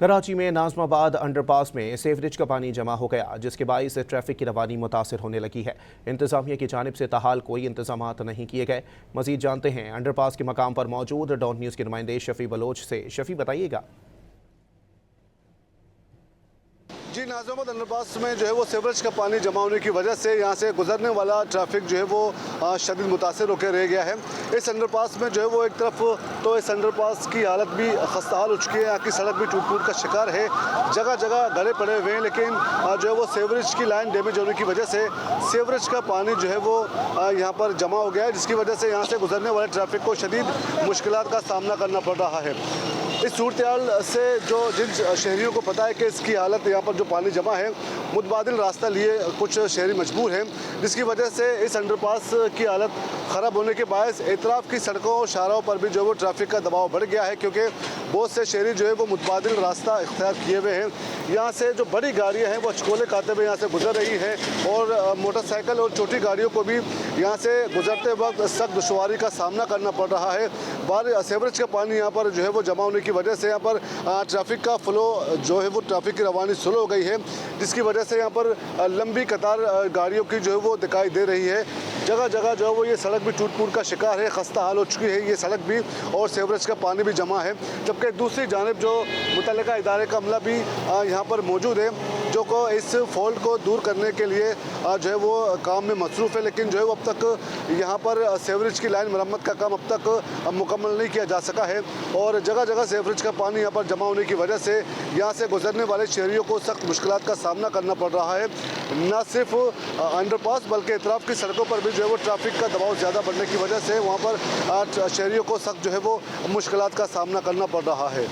कराची में नाज़माबाद अंडरपास में सेवरेज का पानी जमा हो गया, जिसके बाइस ट्रैफिक की रवानी मुतासिर होने लगी है। इंतजामिया की जानिब से ताहाल कोई इंतजाम नहीं किए गए। मजीद जानते हैं अंडरपास के मकाम पर मौजूद डॉन न्यूज़ के नुमाइंदे शफी बलोच से। शफी, बताइएगा। जी, नाज़माबाद अंडरपास में जो है वो सीवरेज का पानी जमा होने की वजह से यहाँ से गुजरने वाला ट्रैफिक जो है वो शदीद मुतासिर होकर रह गया है। इस अंडरपास में जो है वो एक तरफ तो इस अंडरपास की हालत भी खस्ताहाल हो चुकी है, यहाँ की सड़क भी टूट फूट का शिकार है, जगह जगह गड्ढे पड़े हुए हैं। लेकिन जो है वो सीवरेज की लाइन डैमेज होने की वजह से सीवरेज का पानी जो है वो यहाँ पर जमा हो गया है, जिसकी वजह से यहाँ से गुजरने वाले ट्रैफिक को शदीद मुश्किलात का सामना करना पड़ रहा है। इस सूरत हाल से जिन शहरियों को पता है कि इसकी हालत यहाँ पर जो पानी जमा है, मुतबादिल रास्ता लिए कुछ शहरी मजबूर हैं, जिसकी वजह से इस अंडरपास की हालत ख़राब होने के बायस एतराफ़ की सड़कों और शाहराहों पर भी जो है वो ट्रैफिक का दबाव बढ़ गया है, क्योंकि बहुत से शहरी जो है वो मुतबादिल रास्ता इख्तियार किए हुए हैं। यहाँ से जो बड़ी गाड़ियाँ हैं वो अचकोले खाते हुए यहाँ से गुजर रही हैं और मोटरसाइकिल और छोटी गाड़ियों को भी यहाँ से गुजरते वक्त सख्त दुश्वारी का सामना करना पड़ रहा है। सीवरेज का पानी यहाँ पर जो है वो जमा होने की वजह से यहाँ पर ट्रैफिक का फ्लो जो है वो ट्रैफिक की रवानी स्लो हो गई है, जिसकी वजह से यहाँ पर लंबी कतार गाड़ियों की जो है वो दिखाई दे रही है। जगह जगह जो है वो ये सड़क भी टूट फूट का शिकार है, खस्ता हाल हो चुकी है ये सड़क भी, और सीवरेज का पानी भी जमा है। जबकि दूसरी जानिब जो मुतल्लिका इदारे का अमला भी यहाँ पर मौजूद है, जो को इस फॉल्ट को दूर करने के लिए जो है वो काम में मसरूफ़ है, लेकिन जो है वो अब तक यहाँ पर सीवरेज की लाइन मरम्मत का काम अब तक मुकम्मल नहीं किया जा सका है। और जगह जगह सीवरेज का पानी यहाँ पर जमा होने की वजह से यहाँ से गुजरने वाले शहरियों को सख्त मुश्किलात का सामना करना पड़ रहा है। न सिर्फ अंडरपास बल्कि इतराफ़ की सड़कों पर भी जो है वो ट्रैफिक का दबाव ज़्यादा बढ़ने की वजह से वहाँ पर शहरियों को सख्त जो है वो मुश्किलात का सामना करना पड़ रहा है।